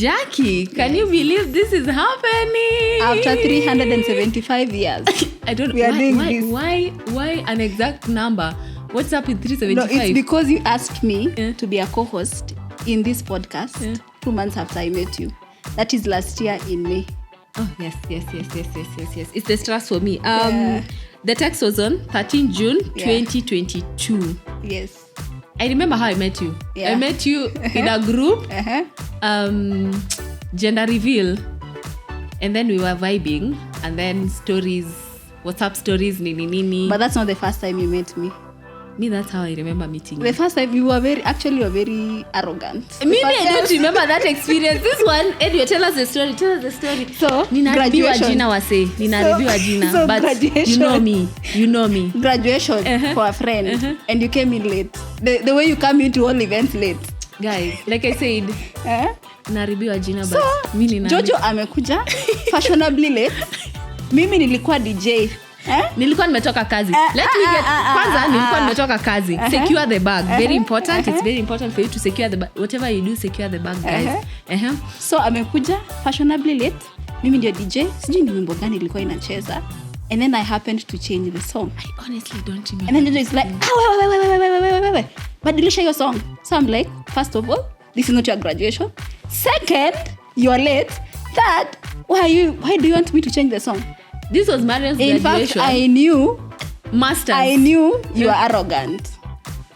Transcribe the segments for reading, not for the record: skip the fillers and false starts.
Jackie, can you believe this is happening? After 375 years. I don't know why an exact number. What's up with 375? No, it's because you asked me to be a co-host in this podcast 2 months after I met you. That is last year in May. Oh, yes. It's the stress for me. The text was on 13 June 2022. Yes. I remember how I met you. I met you in a group, gender reveal. And then we were vibing. And then stories, WhatsApp stories, nini. But that's not the first time you met me. Me, that's how I remember meeting you. The first time you were very arrogant. I don't remember that experience. This one, Edward, tell us the story. So, graduation. But graduation. You know me. Graduation for a friend. And you came in late. The way you come into all events late. Guys, like I said, naribiwa jina, so, but mimi Jojo amekuja fashionably late. Mimi nilikuwa DJ. Nilikuwa nimetoka kazi. Nilikuwa nimetoka kazi. Secure the bag. Very important. It's very important for you to secure the bag. Whatever you do, secure the bag, guys. So amekuja fashionably late. Mimi ndio DJ. Sijui ni wimbo gani ilikuwa inacheza. And then I happened to change the song. I honestly don't remember. And then Jojo is like, wait. Badilisha your song. So I'm like, first of all, this is not your graduation. Second, you are late. Third, why do you want me to change the song? This was Marian's graduation. In fact, I knew you are arrogant.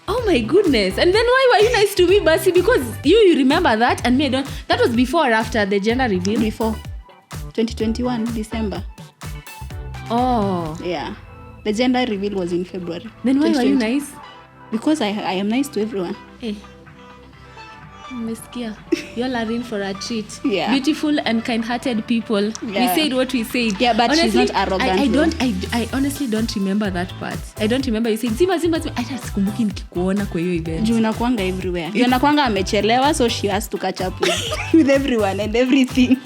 Oh my goodness. And then why were you nice to me, Basi? Because you remember that and me I don't. That was before or after the gender reveal? Before. 2021, December. Oh. Yeah. The gender reveal was in February. Then why were you nice? Because I am nice to everyone. Hey. Meskia. You're in for a treat. Yeah. Beautiful and kind-hearted people. Yeah. We said what we said. Yeah, but honestly, she's not arrogant. I honestly don't remember that part. I don't remember you saying zima. Hata sikumbuki nikikuona kwa hiyo event. Juu nakuanga everywhere. Juu nakuanga amechelewa, so she has to catch up with everyone and everything.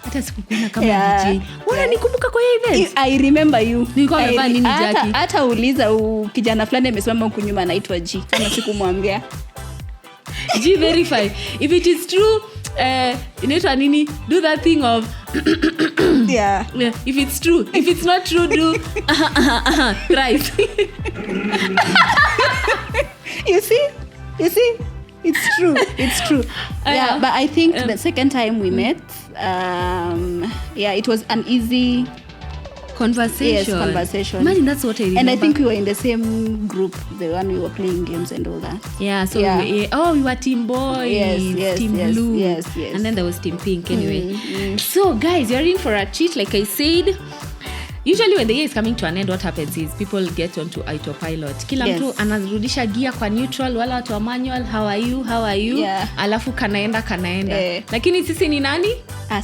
Hata sikukuona kama DJ. Unanikumbuka kwa hiyo event? I remember you. Nilikuwa nimevaa nini Jackie? Hata uliza kijana fulani amesimama huko nyuma anaitwa G. Kama sikumwambia. G verify. If it is true, inaitwa nini? Do that thing of yeah. If it's true. If it's not true, do thrice. You see? It's true. Yeah, but I think the second time we met, it was an easy conversation. Yes, conversation. Imagine that's what I remember. And I think we were in the same group, the one we were playing games and all that. Yeah, so we were team boys, team blue. Yes. And then there was team pink anyway. So guys, you're in for a treat, like I said. Usually when the year is coming to an end, what happens is people get onto autopilot. Kila mtu anarudisha gear kwa neutral, wala watu wa manual, how are you? Yeah. Alafu kanaenda. Lakini sisi ni nani?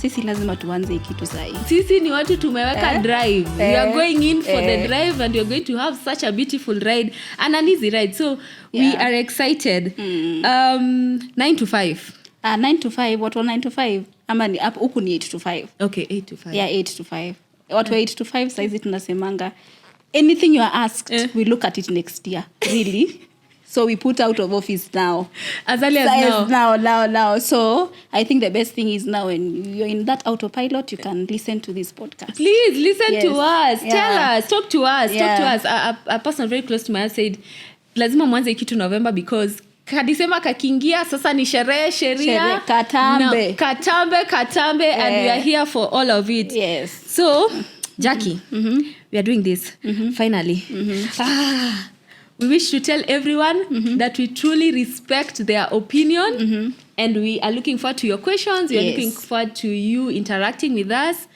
Sisi lazima tuanze kitu sahi. Sisi ni watu tumeweka drive. We are going in for the drive and you're going to have such a beautiful ride and an easy ride. So we are excited. 9 to 5. 9 to 5. What was 9 to 5? Ama ni hapo huku ni 8 to 5. Okay, 8 to 5. Yeah, 8 to 5. What 8 to 5 saizi tunasemanga anything you are asked we look at it next year. Really? So we put out of office now. As early as now. So I think the best thing is now when you're in that autopilot, you can listen to this podcast. Please listen to us. Tell us. Talk to us. A person very close to me said, lazima mwanze kitu November because kadisema kakiingia sasa ni sheria katambe and we are here for all of it. Yes. So Jackie, we are doing this finally. We wish to tell everyone that we truly respect their opinion and we are looking forward to your questions. We are looking forward to you interacting with us.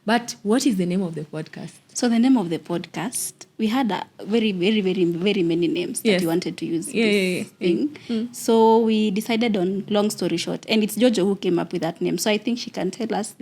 But what is the name of the podcast? So the name of the podcast, we had a very, very, very, very many names that we wanted to use this thing. So we decided on long story short. And it's Jojo who came up with that name. So I think she can tell us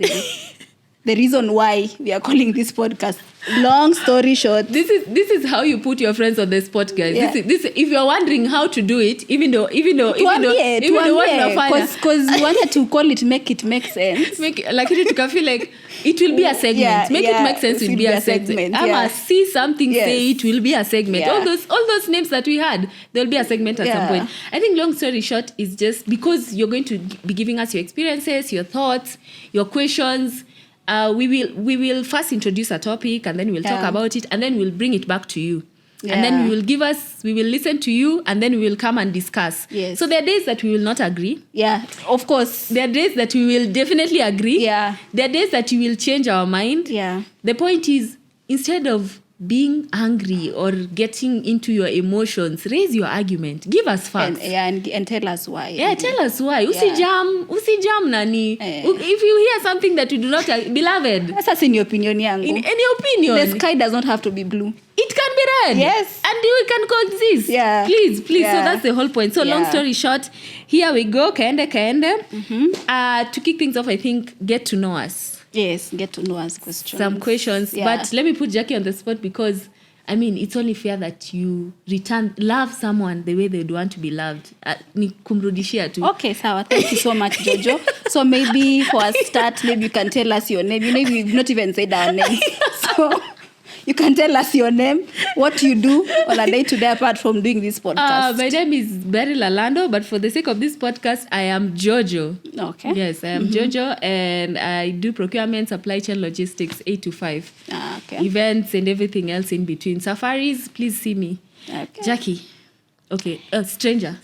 the reason why we are calling this podcast. Long story short, This is how you put your friends on the spot, guys. Yeah. This if you're wondering how to do it, even though what unafanya, because we wanted to call it make it make sense. like it to feel like it will be a segment. Yeah, make yeah, it make sense will be a segment. yeah. I'ma see something Yes. say it will be a segment. Yeah. All those names that we had, there'll be a segment at some Yeah. point. I think long story short is just because you're going to be giving us your experiences, your thoughts, your questions. We will first introduce a topic and then we'll talk Yeah. about it and then we'll bring it back to you. Yeah. And then we will listen to you and then we will come and discuss. Yes. So there are days that we will not agree. Yeah, of course. There are days that we will definitely agree. Yeah. There are days that you will change our mind. Yeah. The point is, instead of being angry or getting into your emotions, raise your argument. Give us facts. And tell us why. Yeah, tell us why. Usijam nani. If you hear something that you do not, beloved, That's in your opinion, yangu. in any opinion, The sky does not have to be blue. it can be red. Yes. And we can coexist. Yeah. Please. Yeah. So that's the whole point. So long Yeah. story short, here we go. Kaende. To kick things off, I think, get to know us. Yes, get to know us questions. Some questions. Yeah. But let me put Jackie on the spot because, I mean, it's only fair that you love someone the way they would want to be loved. Ni kumrudishia tu. Okay, sawa. Thank you so much, Jojo. So maybe for a start, maybe you can tell us your name. You know, we've not even said our name. So you can tell us your name, what you do on a day-to-day apart from doing this podcast. My name is Beryl Lalando, but for the sake of this podcast, I am Jojo. Okay. Yes, I am Jojo, and I do procurement, supply chain, logistics, 8 to 5. Okay. Events and everything else in between. Safaris, please see me. Okay. Jackie. Okay, stranger.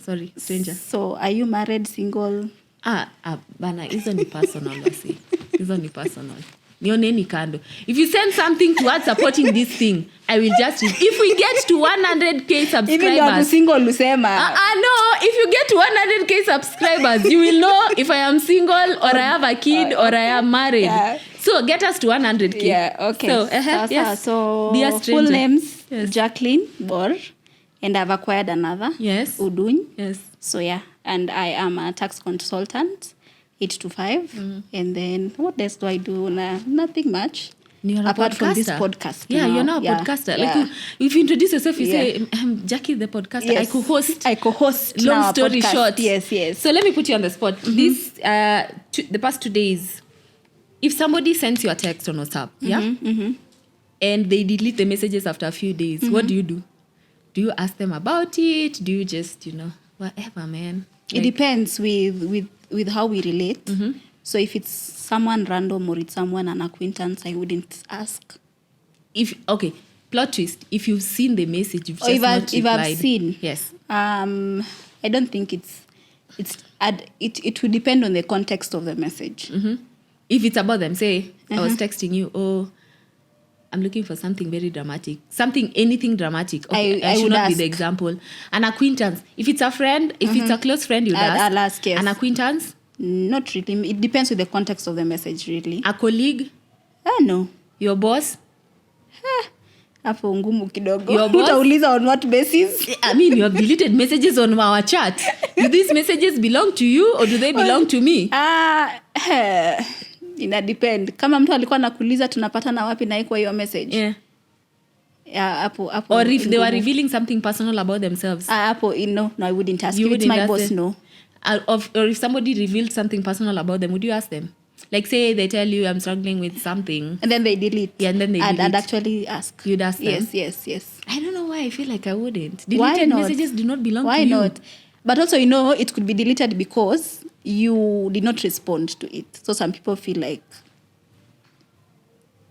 So are you married, single? Bana, hizo ni personal, basi. Hizo ni personal. Nioneni kando. If you send something towards supporting this thing, I will just if we get to 100k subscribers. Even you are single, Lusema. No, if you get to 100k subscribers, you will know if I am single or I have a kid or I am married. Yeah. So get us to 100k. Yeah, okay. So, yes. So Be a full stranger. names, Yes. Jacqueline Bor, and I've acquired another. Yes. Uduny. Yes. So yeah, and I am a tax consultant, 8 to 5. And then what else do I do? Nothing much. You're a apart from this podcaster. podcast. Yeah, now. you're now a Yeah, podcaster. yeah. Like if you introduce yourself, you Yeah. say, I'm Jackie the podcaster. Yes. I co-host. Long now a story podcast. short. Yes. So let me put you on the spot. This the past 2 days, if somebody sends you a text on WhatsApp, and they delete the messages after a few days, what do? Do you ask them about it? Do you just, whatever, man? It depends with how we relate. So if it's someone random or it's someone an acquaintance, I wouldn't ask. Plot twist. If you've seen the message, you've Or just if not replied. I've seen, Yes. I don't think it would depend on the context of the message. If it's about them, say, I was texting you, I'm looking for something very dramatic. Anything dramatic. Okay, I should would not be ask. the example. An acquaintance. If it's a friend, if it's a close friend, you'd ask. I'll ask, yes. An acquaintance, Not really. It depends with the context of the message, really. a colleague, No. your boss. Hapo ngumu kidogo. Your boss? Utauliza on what basis? I mean, you have deleted messages on our chat. Do these messages belong to you or do they belong to me? Ina depend. Kama mtu alikuwa anakuuliza tunapatana wapi na iko hiyo message. Yeah. Hapo Or if they were ngumu. revealing something personal about themselves. Hapo no, I wouldn't ask. You If it's wouldn't my ask boss, them? no. Or if somebody revealed something personal about them, would you ask them? Like say they tell you I'm struggling with something. And then they delete. Yeah, and then they I'd delete. actually ask. You'd ask them? Yes. I don't know why I feel like I wouldn't. Why Deleted not? messages do not belong Why to you. not? But also, it could be deleted because you did not respond to it. So some people feel like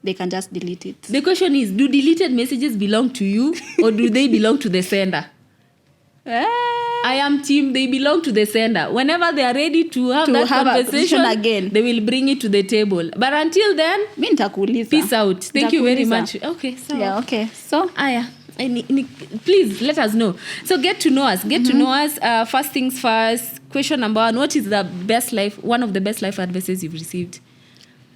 they can just delete it. The question is, do deleted messages belong to you or do they belong to the sender? I am team, they belong to the sender. Whenever they are ready to have that have a conversation conversation again. they will bring it to the table. But until then, Mi nitakuuliza. peace out. Thank you very Nitakuuliza. much. Okay, so Yeah, okay. So, yeah. Please let us know. So get to know us. To know us. First things first. Question number 1: what is one of the best life advices you've received?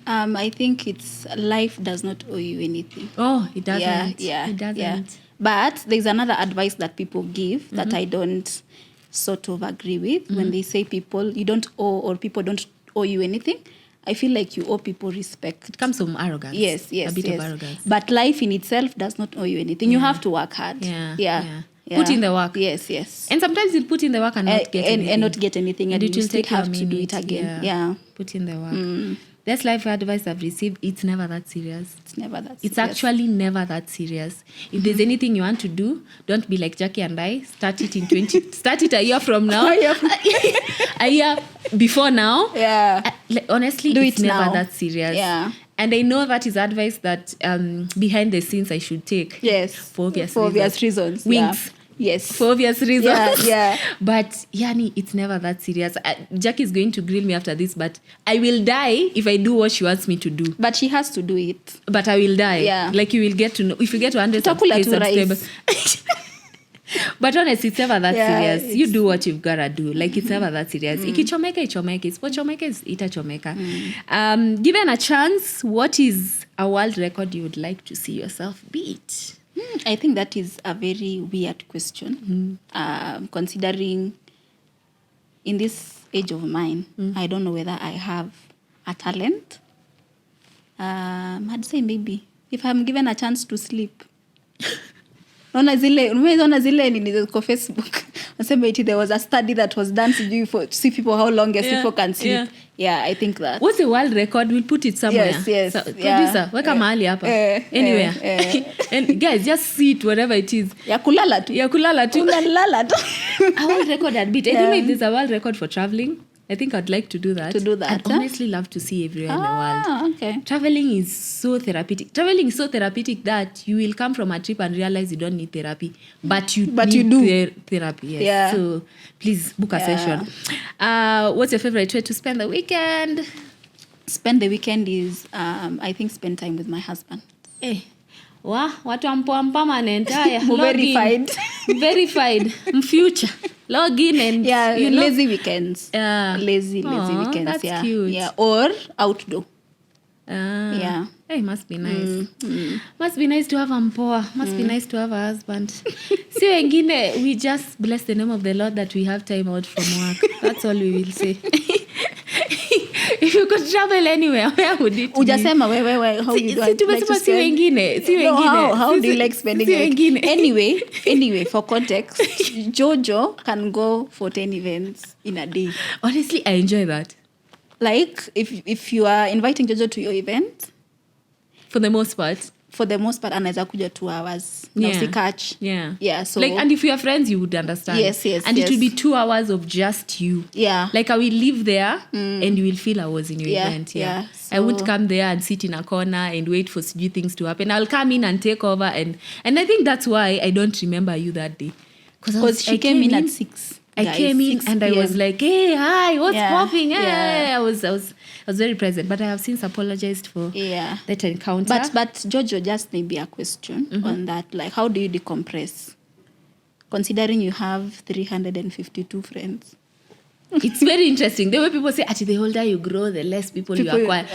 I think it's life does not owe you anything. Oh, it doesn't. Yeah. It doesn't. Yeah. But there's another advice that people give that I don't sort of agree with when they say people don't owe or people don't owe you anything. I feel like you owe people respect. It comes from arrogance. Yes, A bit of arrogance. But life in itself does not owe you anything. You have to work hard. Yeah. Put in the work. Yes. And sometimes you'll put in the work and not get anything. And not get anything. And it you will still take you have a to do minute. it again. Yeah. Put in the work. That's life advice I've received. It's never that serious. It's never that serious. It's actually never that serious. If there's anything you want to do, don't be like Jackie and I. Start it a year from now. A year before now. Yeah. Honestly, do it's it never now. that serious. Yeah. And I know that is advice that behind the scenes I should take. Yes. For obvious reasons. Winks. Yeah. Yes. For obvious reasons. Yeah. But Yani, it's never that serious. Jackie is going to grill me after this, but I will die if I do what she wants me to do. But she has to do it. But I will die. Yeah. Like you will get to know. If you get to 100 Utakula tu subscribers. But honestly, it's never that serious. You it's- do what you've gotta do. Like it's never that serious. Ikichomeka, ichomeka. Isipochomeka, itachomeka. Given a chance, what is a world record you would like to see yourself beat? I think that is a very weird question. Considering in this age of mine, I don't know whether I have a talent. I'd say maybe if I'm given a chance to sleep. Umeona zile nini kwa Facebook. Nasema eti there was a study that was done to see people how longest people can sleep. Yeah, I think that. What's the world record? We'll put it somewhere. Yes. So, producer, weka mahali hapa. Anywhere. And guys, just see it wherever it is. Ya kulala tu. Unalala tu. A world record I'd beat. I don't know if there's a world record for traveling. I think I'd like to do that. I'd honestly love to see everywhere in the world. Okay. Traveling is so therapeutic. Traveling is so therapeutic that you will come from a trip and realize you don't need therapy. But you do. Therapy, yes. Yeah. So please book a session. What's your favorite way to spend the weekend? Spend the weekend is, I think, spend time with my husband. Watu ampoa manentaya. Verified. Future. Log in and lazy weekends. Lazy weekends. That's cute. Yeah, or outdoor. Hey, must be nice. Must be nice to have ampoa. Must be nice to have a husband. Si wengine, we just bless the name of the Lord that we have time out from work. That's all we will say. If you could travel anywhere, where would it be? Ujasema wewe how you like to spend? Si wengine. How do you like spending it? Anyway, for context, Jojo can go for 10 events in a day. Honestly, I enjoy that. Like if you are inviting Jojo to your event, for the most part, anaweza kuja 2 hours. Na usikach. Yeah, so like, and if you are friends, you would understand. Yes. And it will be 2 hours of just you. Yeah. Like I will live there and you will feel I was in your event. Yeah. So, I won't come there and sit in a corner and wait for things to happen. I'll come in and take over and I think that's why I don't remember you that day. Because she came in at 6. I came in and I was like, hey, hi, what's popping? Yeah. I was very present, but I have since apologized for that encounter. But Jojo, just maybe a question on that. Like, how do you decompress? Considering you have 352 friends. It's very interesting. The way people say, the older you grow, the less people you acquire.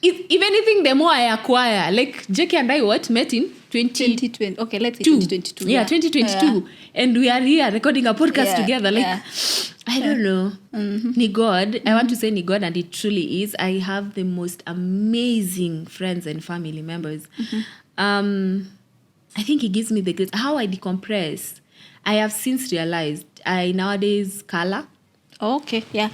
If anything, the more I acquire. Like, Jackie and I met in 2020. Okay, let's say 2022. Yeah, 2022. Yeah. And we are here recording a podcast together. Like, I don't know. Ni God. I want to say ni God, and it truly is. I have the most amazing friends and family members. I think He gives me the grace. How I decompress, I have since realized I nowadays color. Oh, okay, yeah.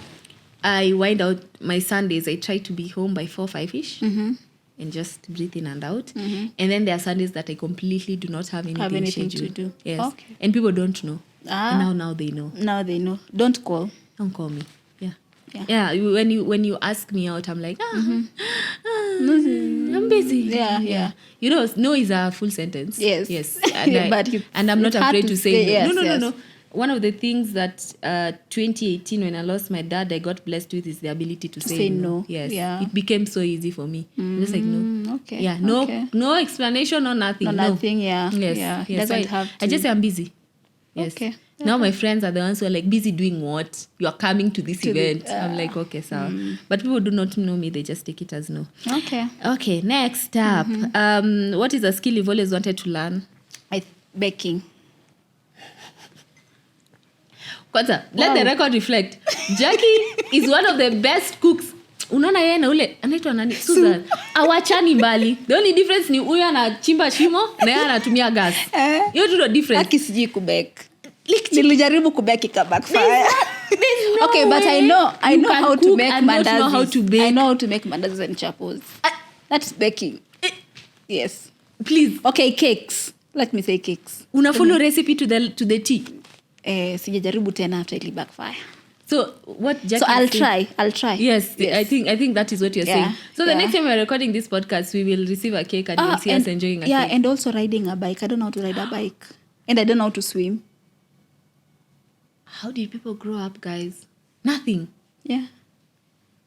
I wind out my Sundays. I try to be home by 4-5ish and just breathe in and out. And then there are Sundays that I completely do not have anything to do. Yes. Okay. And people don't know. And now they know. Now they know. Don't call. Don't call me. Yeah. When you ask me out, I'm like, I'm busy. Yeah. You know, no is a full sentence. Yes. And I'm not afraid to say no. Yes. No. One of the things that 2018, when I lost my dad, I got blessed with is the ability to say no. Yes. Yeah. It became so easy for me. Just like no. Okay. Yeah. No explanation, no nothing. No nothing. Yeah. Yes. Yeah. Yes. Doesn't have to. I just say I'm busy. Yes. Okay. Now my friends are the ones who are like, busy doing what? You are coming to this event. I'm like, okay, so. But people do not know me. They just take it as no. Okay, next up. What is a skill you've always wanted to learn? Baking. Kwanza, let the record reflect. Jackie is one of the best cooks. unaona yeye na ule anaitwa nani Susan awachani mbali. The only difference ni huyu anachimba shimo na yeye anatumia gas. Hiyo tu ndio difference. Akisiji kubek. Nilijaribu kubek ikabackfire. No okay, but I know how to make mandazi. I know how to make mandazis and chapos. That's baking. Yes. Please. Okay, cakes. Let me say cakes. Una follow recipe to the T. Sijajaribu tena after it backfire. So what Jackie So I'll try. Yes. I think that is what you're saying. So the next time we're recording this podcast, we will receive a cake and you'll see us enjoying a cake. Yeah, and also riding a bike. I don't know how to ride a bike. And I don't know how to swim. How did people grow up, guys? Nothing. Yeah.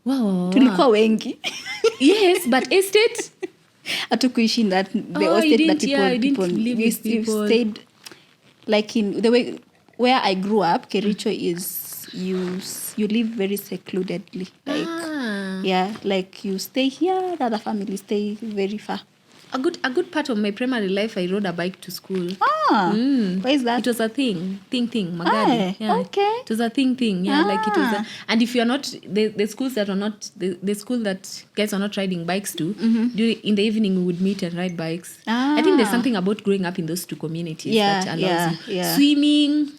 Wow. Tulikuwa wengi. Yes, but estate hatukuishi in that the estate that people live with people. We stayed like in the way where I grew up. Kericho is you live very secludedly, like like you stay here, the other family stay very far. A good part of my primary life, I rode a bike to school. Why is that? It was a thing magari. Okay. It was a thing. Like it was and if you're not the schools that are not the school that guys are not riding bikes to, in the evening we would meet and ride bikes. I think there's something about growing up in those two communities that allows you. Swimming,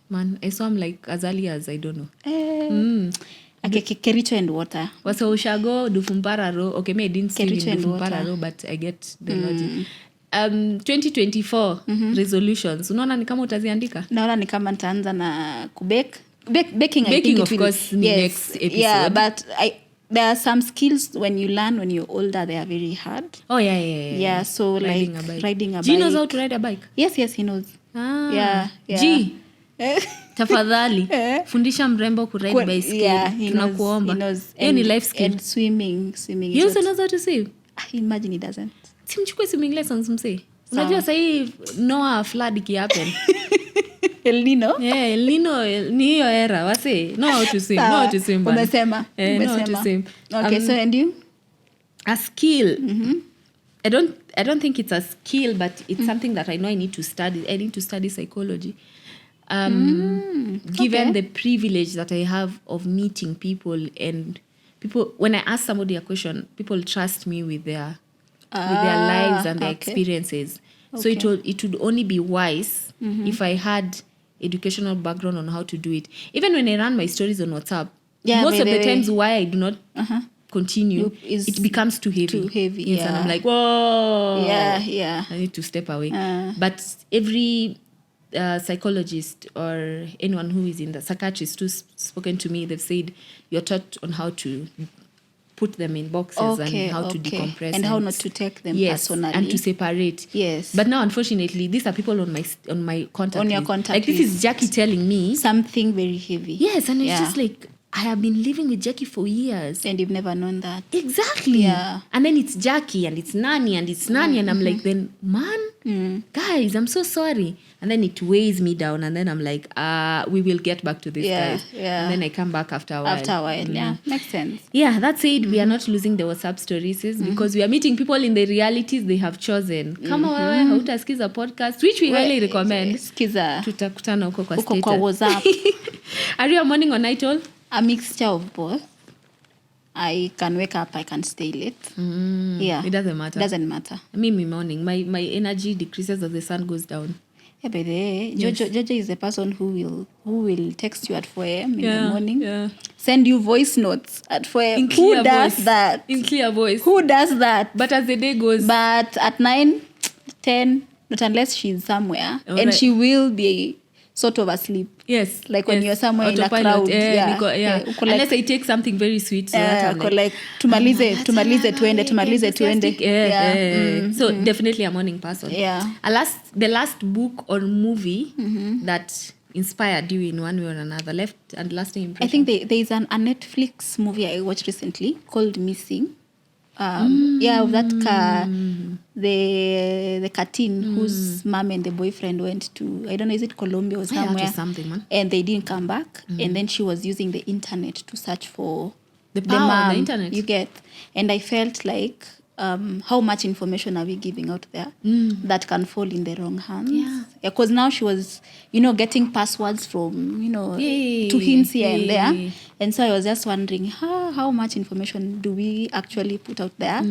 man, I swam like as early as I don't know. Okay, Kericho and water. Wasa ushago Dufumpara Row. Okay, I didn't swim in Dufumpara Row, but I get the logic. 2024 resolutions. Unaona ni kama utaziandika? Naona ni kama nitaanza na kubake. Baking I think of course next episode. Yeah, but there are some skills when you're older, they are very hard. Oh yeah. Yeah, so riding a bike. G knows how to ride a bike? Yes, he knows. Yeah. G. Tafadhali fundisha mrembo ku ride bicycle. Tunakuomba. Hiyo ni life skill. And swimming. He also knows how to swim. Imagine he doesn't. Simchukue swimming lessons msee. Unajua sasa hii Noah flood kihappen. El Nino? Yeah, El Nino ni hiyo era. Wase know how to swim. Umesema. Know how to swim. Okay, so and you? A skill. I don't think it's a skill, but it's something that I know I need to study. I need to study psychology. Given the privilege that I have of meeting people, and people, when I ask somebody a question, people trust me with their lives and their experiences. So it would only be wise if I had educational background on how to do it. Even when I run my stories on WhatsApp, most of the times why I do not continue, it becomes too heavy. Yes, and I'm like, whoa. Yeah. I need to step away. But every psychologist or anyone who is in the psychiatrist who's spoken to me, they've said you're taught on how to put them in boxes and how to decompress and how not to take them personally and to separate. Yes. But now, unfortunately, these are people on my contact on your list. contact like list. This is Jackie telling me something very heavy. Yes, and it's just like I have been living with Jackie for years. And you've never known that. Exactly. Yeah. And then it's Jackie and it's Nani and it's Nani and I'm like, then, man, guys, I'm so sorry. And then it weighs me down and then I'm like, we will get back to this, guys. Yeah. And then I come back after a while. Yeah. Makes sense. Yeah, that said, we are not losing the WhatsApp stories because we are meeting people in the realities they have chosen. Kama wewe hautasikiza podcast, which we highly recommend. Skiza. Tutakutana huko kwa status. Kwa WhatsApp. Are you a morning or night owl? A mixture of both. I can wake up, I can stay late. Yeah. It doesn't matter. Me morning. My energy decreases as the sun goes down. Yeah, by the way, Jojo is the person who will text you at 4 a.m. in the morning. Yeah. Send you voice notes at 4 a.m. Who does that? In clear voice. Who does that? But as the day goes. But at 9, 10, not unless she's somewhere. And she will be sort of asleep. Yes. Like when you're somewhere in a crowd. Unless I take something very sweet. So that I'm like, tumalize tuende. So definitely a morning person. Yeah. The last book or movie that inspired you in one way or another, left and lasting impression. I think there is a Netflix movie I watched recently called Missing. That the cartoon whose mom and the boyfriend went to, I don't know, is it Colombia or somewhere? Something, man. And they didn't come back. And then she was using the internet to search for the power of the internet. You get. And I felt like how much information are we giving out there that can fall in the wrong hands? Yeah. Because now she was, getting passwords from, to hints here and there. And so I was just wondering how much information do we actually put out there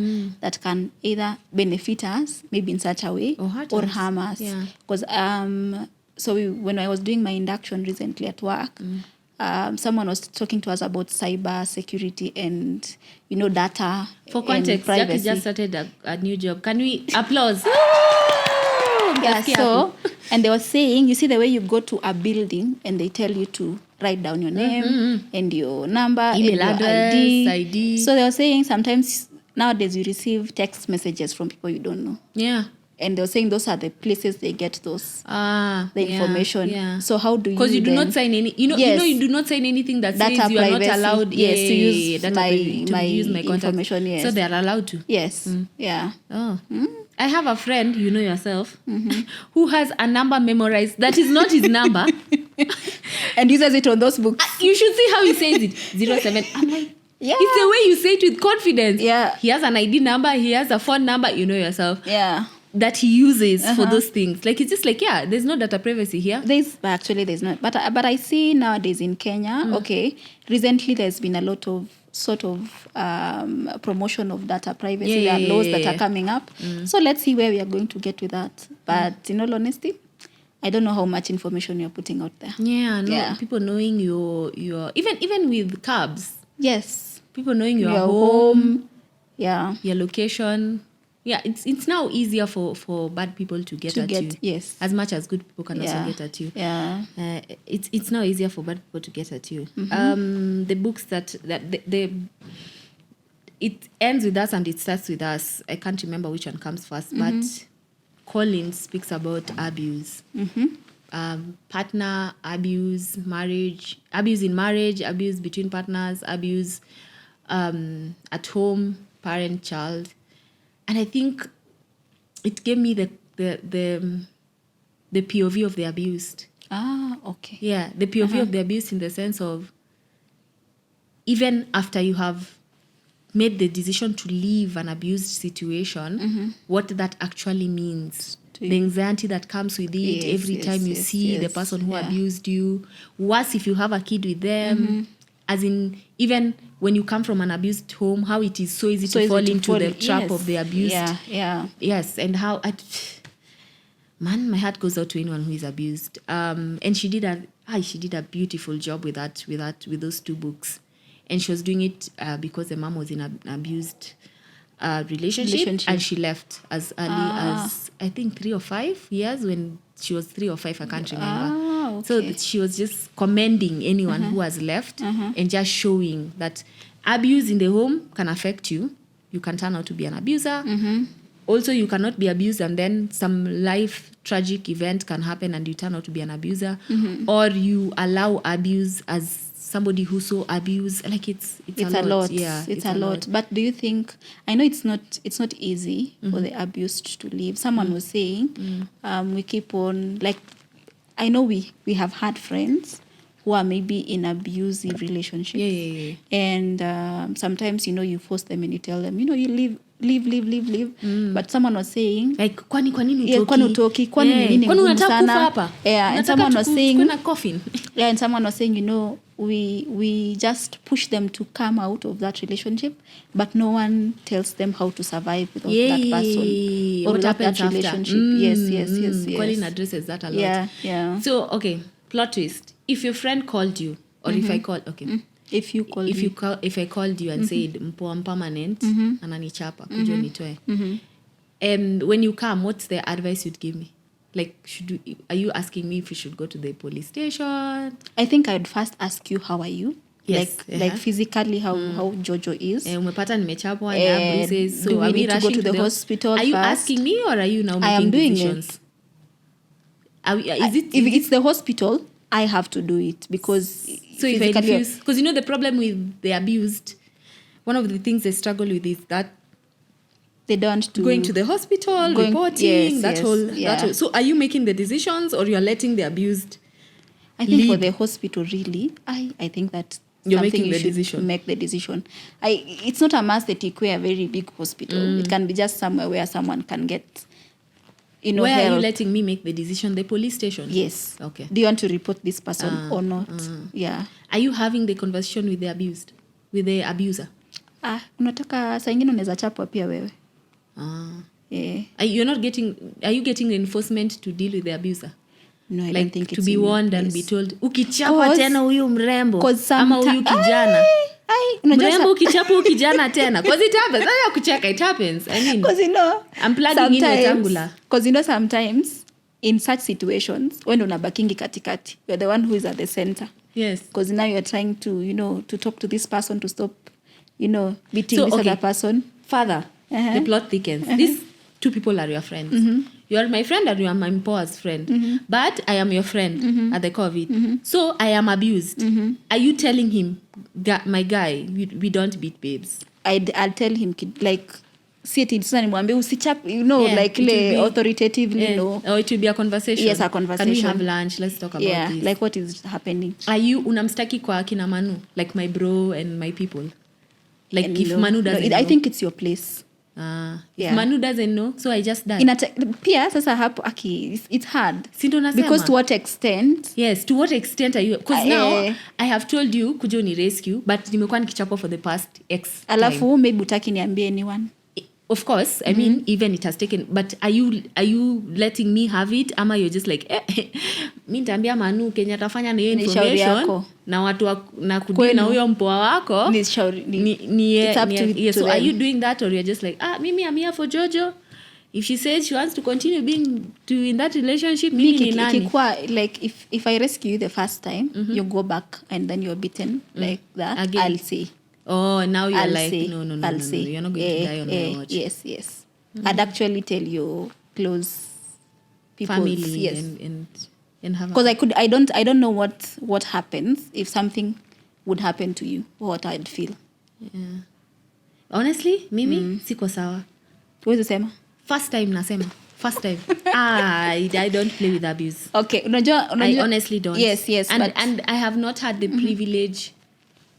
that can either benefit us, maybe in such a way, or harm us. Because when I was doing my induction recently at work, someone was talking to us about cyber security and data. For context, Jackie just started a new job. Can we applause? And they were saying, you see the way you go to a building and they tell you to write down your name and your number, email and address, your ID. So they were saying sometimes nowadays you receive text messages from people you don't know. Yeah. And they were saying those are the places they get the information. Yeah. So how do you? Because you do not sign any. You do not sign anything that says you are not allowed. To use my contact information. Yes. So they are allowed to. Yes. Yeah. Oh. I have a friend, yourself, who has a number memorized that is not his number, and uses it on those books. You should see how he says it. 07. I'm like. Yeah. It's the way you say it with confidence. Yeah. He has an ID number. He has a phone number. Yourself. Yeah. That he uses for those things. Like, it's just like, there's no data privacy here. There's not. But I see nowadays in Kenya, recently there's been a lot of sort of promotion of data privacy. There are laws that are coming up. So let's see where we are going to get with that. But in all honesty, I don't know how much information you're putting out there. People knowing your even with cabs. Yes. People knowing your home. Yeah. Your location. Yeah, it's now easier for bad people to get at you. Yes. As much as good people can also get at you. Yeah. It's now easier for bad people to get at you. The books that it ends with us and it starts with us. I can't remember which one comes first, but Collins speaks about abuse. Partner abuse, marriage, abuse in marriage, abuse between partners, abuse at home, parent, child. And I think it gave me the POV of the abused. Ah, okay. Yeah, the POV of the abused in the sense of even after you have made the decision to leave an abused situation, what that actually means. The anxiety that comes with it every time you see the person who abused you. Worse if you have a kid with them. As in, even when you come from an abused home, how it is so easy to fall into the trap of the abuse. Yes, and how my heart goes out to anyone who is abused. And she did a beautiful job with those two books. And she was doing it because the mom was in an abused relationship, and she left as early as I think 3 or 5 years. When she was 3 or 5, I can't remember. So she was just commending anyone who has left and just showing that abuse in the home can affect you. You can turn out to be an abuser. Also, you cannot be abused and then some life tragic event can happen and you turn out to be an abuser. Or you allow abuse as somebody who saw abuse. Like it's a lot. Yeah, it's a lot. But do you think, I know it's not easy for the abused to leave. Someone was saying we keep on, like, I know we have had friends who are maybe in abusive relationships. And sometimes, you force them and you tell them, you leave. But someone was saying, like, kwani utoki? Kwani unataka kufa hapa? And someone was saying, coffin. And someone was saying, we just push them to come out of that relationship, but no one tells them how to survive without that person or without that relationship. Yes. Colin addresses that a lot. Yeah. So, okay, plot twist. If your friend called you, or if I called, if I called you and said mpoa permanent ananichapa kuja nitoe, and when you come, what's the advice you'd give me? Like, are you asking me if we should go to the police station? I think I'd first ask you, how are you? Yes. Like physically how Jojo is. Umepata nimechapwa and I have bruises. So do we are we need to go to the hospital Are you first? asking me or are you now I am making doing decisions? If it's the hospital, I have to do it because so if I refuse, because the problem with the abused, one of the things they struggle with is that they don't do going to the hospital, reporting, that whole. So are you making the decisions or you're letting the abused I think lead? For the hospital, really, I think that You're something making you the should decision. make the decision. It's not a must that you go a very big hospital. It can be just somewhere where someone can get, Where are you help. letting me make the decision? The police station? Yes. Okay. Do you want to report this person or not? Yeah. Are you having the conversation with the abused? With the abuser? Unataka saa ingine unaweza chapwa pia wewe. Yeah. Are you getting reinforcement to deal with the abuser? No, I Like don't think to it's be in your warned and place. be told ukichapa tena huyu mrembo ama huyu kijana. Mrembo ukichapa huyu kijana tena. Because it happens. Sasa kucheka, it happens. I mean, because I'm plugging in rectangular. Because sometimes in such situations when unabakingi katikati, you're the one who is at the center. Yes. Because now you're trying to to talk to this person to stop beating this okay. other person. Further, the plot thickens. These two people are your friends. You are my friend and you are my Mpoa's friend. But I am your friend at the core of it. So I am abused. Are you telling him, my guy, we don't beat babes? I'll tell him, like, see it sasa nimwambie usichap, like authoritatively, no. Or it will be a conversation. Yes, a conversation. Can we have lunch? Let's talk about this. Like what is happening. Are you unamstaki kwa kina Manu, like my bro and my people? Like if Manu doesn't know. I think it's your place. If Manu doesn't know, so I just die. Pia sasa hapo it's hard. Sindo nasema. Because to what extent? Yes, to what extent are you? Because now I have told you kujo ni rescue, but nimekuwa nikichapa for the past X time. Alafu maybe utaki niambie anyone. Of course, I mean, even it has taken, but are you letting me have it? Ama you're just like, mi nitaambia Manu Kenya tafanya na hiyo information na watu na kudili na huyo mpoa wako. It's up to so them. are you doing that or you're just like, mimi I'm here for Jojo. If she says she wants to continue being in that relationship, mimi ni nani? Like if I rescue you the first time, you go back and then you're beaten like that, again. I'll say. Oh, now you're I'll like, say, no, you're not going to die on my watch. Yes. I'd actually tell your close people, family, yes. and have. Because I don't know what happens if something would happen to you, or what I'd feel. Yeah. Honestly, mimi siko sawa. What's the same? First time. I don't play with abuse. Okay, I honestly don't. Yes, and I have not had the privilege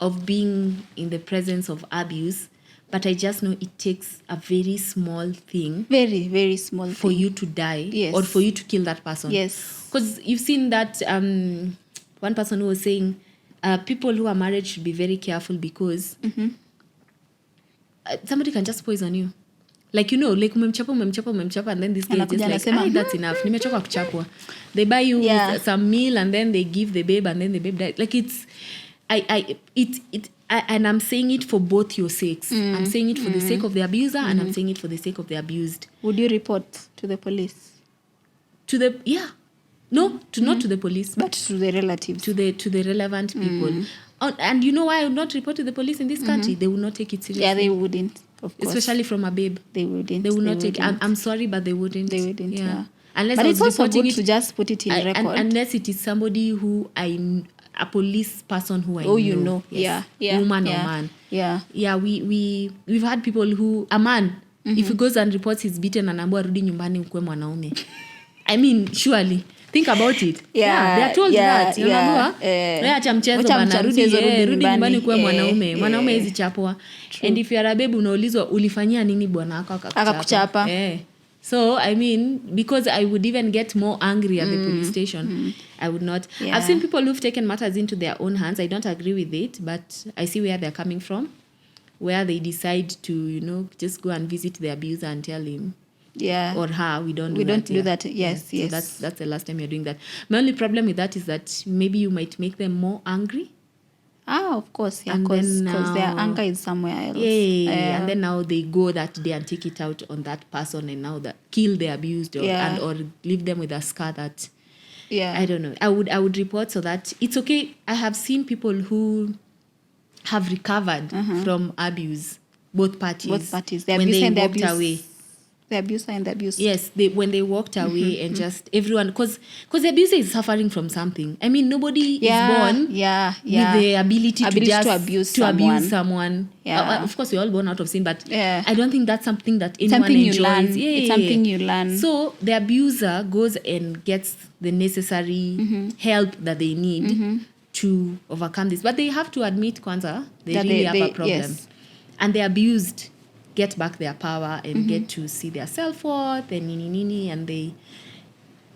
of being in the presence of abuse, but I just know it takes a very small thing, very, very small for you to die, yes. or for you to kill that person. Yes, because you've seen that one person who was saying people who are married should be very careful because somebody can just poison you. Like, like umemchapa and then this guy is just like, that's enough. Nimechoka kuchapwa. They buy you some meal and then they give the babe and then the babe dies. Like and I'm saying it for both your sakes. I'm saying it for the sake of the abuser and I'm saying it for the sake of the abused. Would you report to the police? Not to the police, but to the relatives, to the relevant people. And you know why I would not report to the police in this country? They would not take it seriously. Yeah, they wouldn't. Of course. Especially from a babe. They wouldn't. They would not take it. I'm sorry, but they wouldn't. They wouldn't, yeah. Unless but it's also good it, to just put it in record. Unless it is somebody who a police person who I know. Oh, you know. Yes. Yeah. Woman or man. Yeah. Yeah, we've had people who, a man, if he goes and reports he's beaten and anaambiwa rudi nyumbani ukue mwanaume. I mean, surely. Think about it. Yeah, they are told that. Acha mchezo bana, rudi nyumbani kuwe mwanaume. Mwanaume hizi chapwa. And if you are a babe unaulizwa ulifanyia nini bwana wako akakuchapa. So I mean, because I would even get more angry at the police station. I would not. Yeah. I've seen people who've taken matters into their own hands. I don't agree with it, but I see where they're coming from, where they decide to just go and visit the abuser and tell him or her, we don't do that. Yes. So that's the last time you're doing that. My only problem with that is that maybe you might make them more angry. Of course, yeah, because their anger is somewhere else. Yeah. And then now they go that day and take it out on that person and now that kill the abused or leave them with a scar that I don't know. I would report so that it's okay. I have seen people who have recovered from abuse, both parties. The when abuse they and walked the abuse. away. The abuser and the abuse. Yes, when they walked away and just everyone, because the abuser is suffering from something. I mean, nobody is born with the ability to abuse someone. Yeah. Of course, we're all born out of sin, but I don't think that's something that anyone something enjoys. You learn. It's something you learn. So the abuser goes and gets the necessary help that they need to overcome this. But they have to admit, kwanza, they That really have a they- problem. yes. And the abused get back their power and get to see their self-worth and nini, and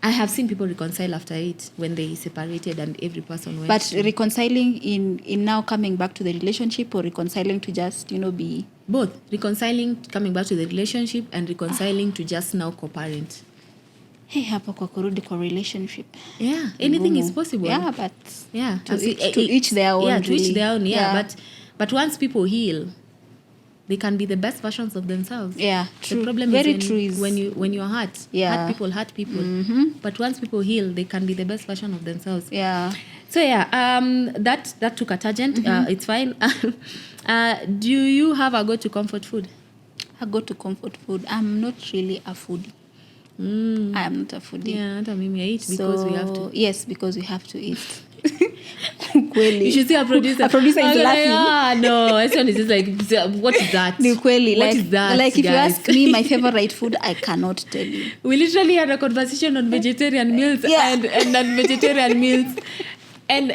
I have seen people reconcile after it when they separated and every person went. But reconciling in now coming back to the relationship, or reconciling to just, be... Both. Reconciling, coming back to the relationship, and reconciling to just now co-parent. Hey, hapa kwa kurudi kwa relationship. Yeah, anything is possible. Yeah, but yeah, to each their own. Yeah, to really. each their own. Yeah. But once people heal, they can be the best versions of themselves. Yeah, true. The problem Very is true when you're hurt. Yeah. Hurt people. But once people heal, they can be the best version of themselves. Yeah. So that took a tangent. It's fine. Do you have a go-to comfort food? I go to comfort food. I'm not really a foodie. I am not a foodie. Yeah, hata mimi I eat because we have to. Yes, because we have to eat. Kweli. You should see a producer. A producer is laughing. No, this one is just like, what is that? Ni kweli. What is that, Like if guys? you ask me my favorite food, I cannot tell you. We literally had a conversation on vegetarian meals Yeah. and non-vegetarian meals. And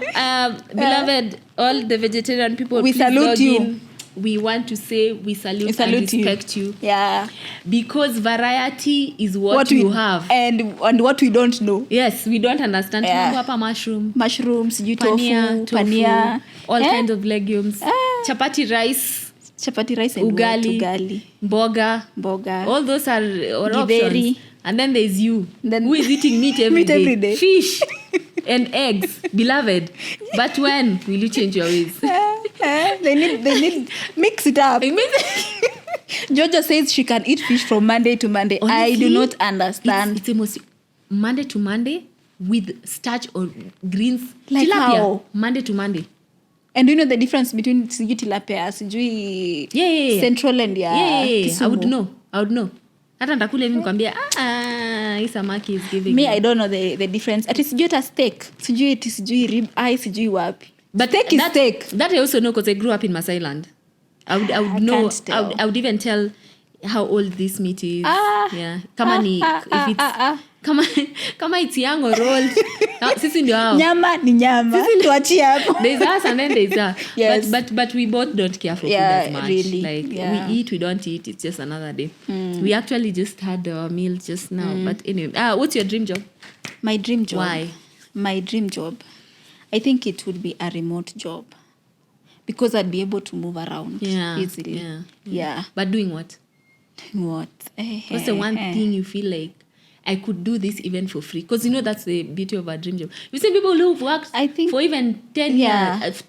beloved, all the vegetarian people, We please salute log you. in. We want to say we salute and salute you. respect you. Yeah. Because variety is what you have. And what we don't know. Yes, we don't understand. Yeah. Mambo hapa mushroom, Mushrooms, tofu, pania. all kinds of legumes, Ah. chapati rice, Chapati rice and ugali, ugali. mboga. All those are Githeri. options. And then there's you, Then- who is eating meat every Meat day. every day. Fish and eggs, beloved. But when will you change your ways? They need mix it up. Jojo says she can eat fish from Monday to Monday. I do Honestly, not understand. It's almost Monday to Monday with starch or greens. Like Tilapia, how? Monday to Monday. And do you know the difference between sijui tilapia, sijui Yeah. Central and Yeah. Kisumu? I would know. Hata nitakula hivi nikwambia, hii samaki is giving Me, I don't know the difference. Ati sijui hata steak. Sijui ati sijui rib eye, sijui wapi. But steak is steak. That I also know because I grew up in Masai land. I would know. can't tell. I would even tell how old this meat is. Yeah. Kama it's young or old. Sisi ndio hao. Nyama ni nyama. Tuachie hapo. There's us and then there's us. Yes. But we both don't care for Yeah, food as much. really. Like Yeah. we eat, we don't eat. It's just another day. We actually just had our meal just now. But anyway, what's your dream job? My dream job. Why? My dream job. I think it would be a remote job. Because I'd be able to move around easily. Yeah. But doing what? What? What's the one thing you feel like I could do this even for free? Because you know that's the beauty of a dream job. You see people who've worked I think- for even 10 Yeah. years.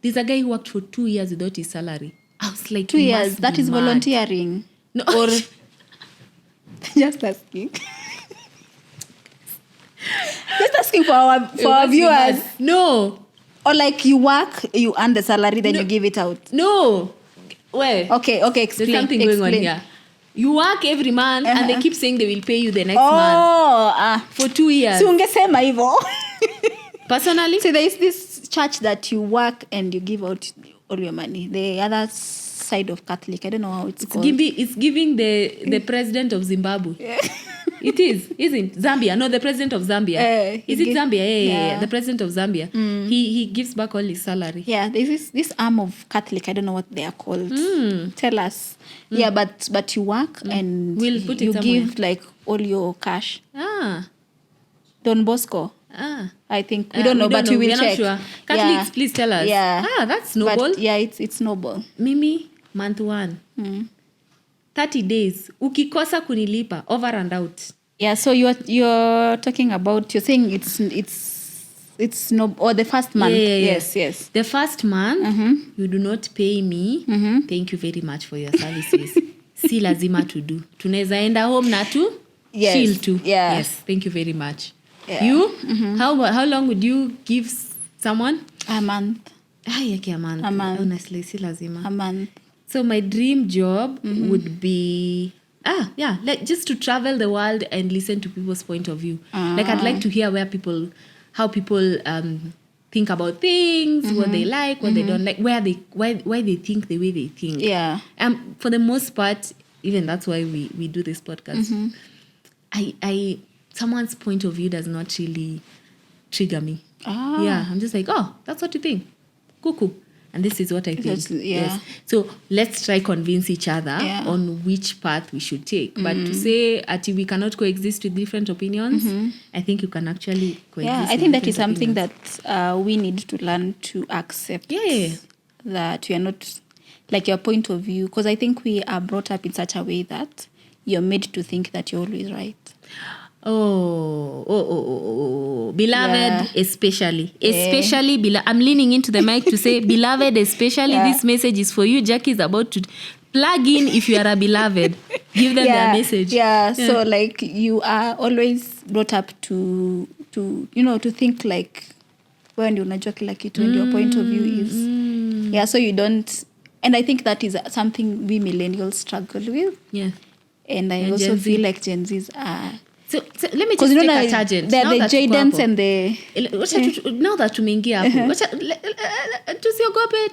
There's a guy who worked for 2 years without his salary. I was like, 2 you years. must That be is mad. volunteering. No. Or just asking. Just asking for our You must be viewers. mad. No. Or like you work, you earn the salary, then you give it out. No. Where? Okay, explain. There's something going on here. You work every month and they keep saying they will pay you the next month for 2 years. Si ungesema hivyo. Personally, So there is this church that you work and you give out all your money. The other side of Catholic, I don't know how it's called. it's giving the president of Zimbabwe. It is, isn't Zambia? No, the president of Zambia. Is it Zambia? Yeah. The president of Zambia. He gives back all his salary. Yeah, there's this arm of Catholic. I don't know what they are called. Tell us. Yeah, but you work and We'll put it you somewhere. give like all your cash. Don Bosco. Ah. I think we don't know, but we will We're check. not sure. Catholics, please tell us. Yeah. That's noble. But yeah, it's noble. Mimi, month 1. 30 days. Ukikosa kunilipa, over and out. Yeah, so you're talking about, you're saying it's no, or the first month. Yeah. Yes. The first month, you do not pay me. Thank you very much for your services. Si lazima to do. Tunaweza enda home na tu Yes. chill too. Yeah. Yes, thank you very much. Yeah. You? How long would you give someone? A month. A month. A month. Honestly, si lazima. A month. So my dream job would be like just to travel the world and listen to people's point of view. Like I'd like to hear how people think about things, what they like, what they don't like, why they think the way they think. Yeah. For the most part, even that's why we do this podcast. I someone's point of view does not really trigger me. Yeah, I'm just like, oh, that's what you think. Cuckoo. And this is what I think. Yes. So let's try convince each other on which path we should take. But to say we cannot coexist with different opinions, I think you can actually coexist. Yeah, I think that is something that we need to learn to accept. Yeah. That we are not, like, your point of view. Because I think we are brought up in such a way that you're made to think that you're always right. Beloved, especially I'm leaning into the mic to say, beloved, especially this message is for you. Jackie is about to plug in. If you are a beloved, give them their message. So like, you are always brought up to think like, when unajua kila kitu and your point of view is so you don't, and I think that is something we millennials struggle with. And I also feel like Gen Zs are. So let me just take a tangent. They're the Jadens and the... Now that tumeingia hapo. Tusiogope,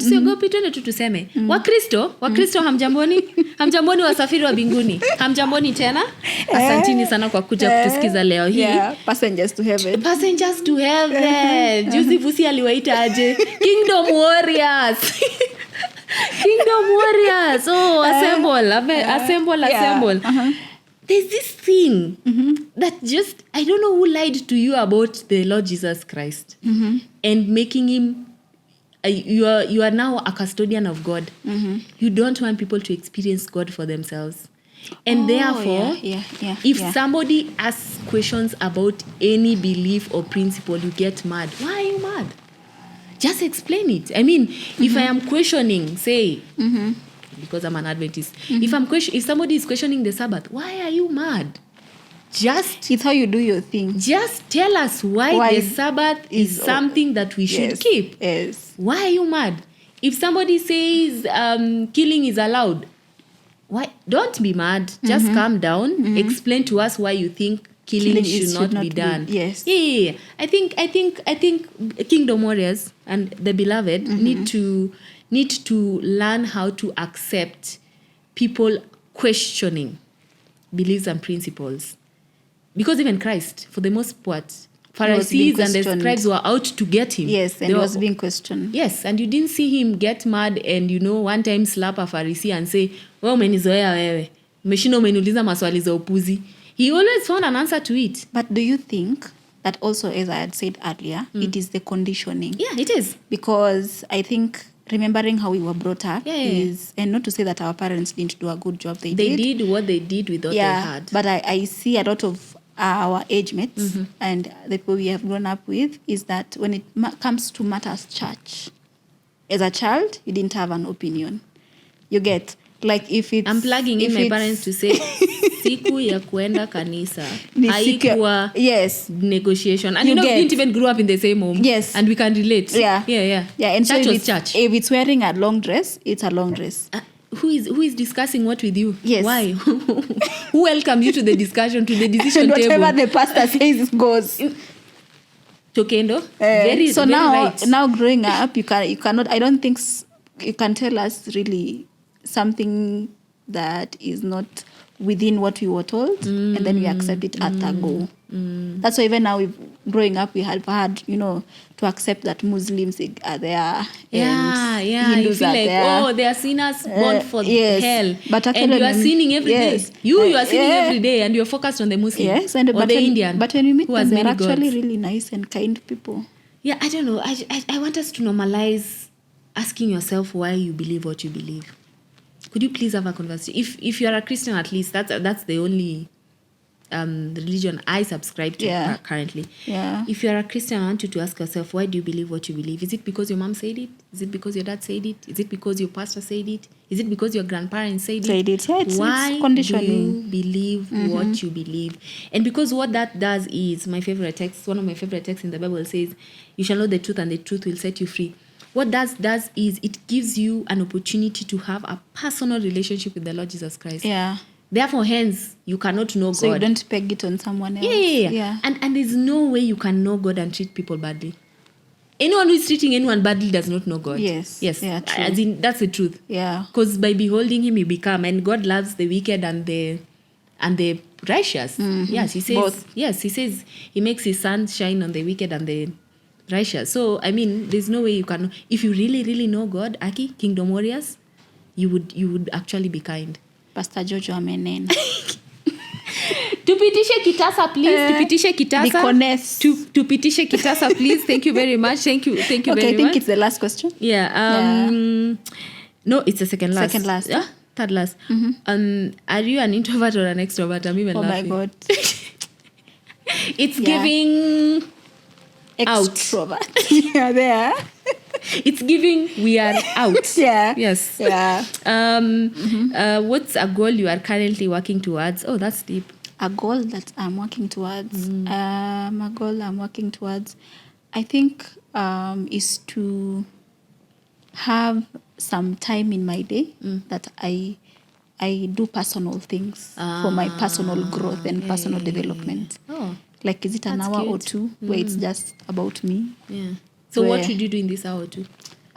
twende tu tuseme. Wakristo hamjamboni wasafiri wa mbinguni. Hamjamboni tena. Asantini sana kwa kuja kutusikiza leo hii. Passengers to heaven. Juzi Vusi aliwaita aje? Kingdom Warriors. Oh, assemble. There's this thing that just, I don't know who lied to you about the Lord Jesus Christ and making him, you are now a custodian of God. You don't want people to experience God for themselves. And therefore, if somebody asks questions about any belief or principle, you get mad. Why are you mad? Just explain it. I mean, if I am questioning, say, because I'm an Adventist, if somebody is questioning the Sabbath, why are you mad? It's how you do your thing. Just tell us why the Sabbath is something that we should keep. Why are you mad? If somebody says killing is allowed, why? Don't be mad. Just calm down. Explain to us why you think killing should not be done. I think Kingdom Warriors and the beloved need to learn how to accept people questioning beliefs and principles. Because even Christ, for the most part, Pharisees and the scribes were out to get him. And he was being questioned. And you didn't see him get mad and, one time slap a Pharisee and say, umenizoea wewe. Umeshinda umeniuliza maswali za upuzi. He always found an answer to it. But do you think that also, as I had said earlier, it is the conditioning? Yeah, it is. Because I think remembering how we were brought up is, and not to say that our parents didn't do a good job, they did what they did with what they had. But I see a lot of our age mates and the people we have grown up with is that when it comes to matters church, as a child, you didn't have an opinion. You get, like, if it's... I'm plugging in my parents to say, siku ya kuenda kanisa haikuwa negotiation. And we didn't even grow up in the same home. And we can relate. And church so was church. If it's wearing a long dress, it's a long dress. Who is discussing what with you? Why? Who welcomes you to the discussion, to the decision and table? Whatever the pastor says goes. Tokendo. So very now, right. Now growing up, you cannot. I don't think you can tell us really something that is not within what we were told, and then we accept it at a go. That's why even now, growing up, we have had, to accept that Muslims are there. Hindus are like, there. They are sinners born for hell. But and you are sinning every day. You are sinning every day, and you are focused on the Muslim or the Indian. But when you meet them, they're actually really nice and kind people. Yeah, I don't know. I want us to normalize asking yourself why you believe what you believe. Could you please have a conversation? If you are a Christian, at least that's the only religion I subscribe to currently. If you are a Christian, I want you to ask yourself, why do you believe what you believe? Is it because your mom said it? Is it because your dad said it? Is it because your pastor said it? Is it because your grandparents said it? Why it's conditioning. Do you believe what you believe? And because what that does is, one of my favorite texts in the Bible says, you shall know the truth and the truth will set you free. What that does is it gives you an opportunity to have a personal relationship with the Lord Jesus Christ. Therefore, hence, you cannot know God. So you don't peg it on someone else. And there's no way you can know God and treat people badly. Anyone who is treating anyone badly does not know God. Yes. Yeah, as in, that's the truth. Because by beholding him, you become. And God loves the wicked and the righteous. Yes, he says. Both. Yes, he says he makes his sun shine on the wicked and the righteous. So I mean, there's no way you can. If you really, really know God, Aki, Kingdom Warriors, you would actually be kind. Pastor Jojo amenena. Tupitishe kitasa, please. Tupitishe kitasa. Deaconess. Tupitishe kitasa, please. Thank you very much. Thank you very much. Okay, I think it's the last question. Yeah. No, it's the second last. Second last. Yeah, third last. Are you an introvert or an extrovert? I'm even laughing. My God. It's giving extrovert. Yeah, there. It's giving we are out. Yeah. Yes. Yeah. What's a goal you are currently working towards? Oh, that's deep. A goal that I'm working towards. A goal I'm working towards, I think, is to have some time in my day that I do personal things for my personal growth and personal development. Oh, like, is it an hour or two where it's just about me? Yeah. So what should you do in this hour or two?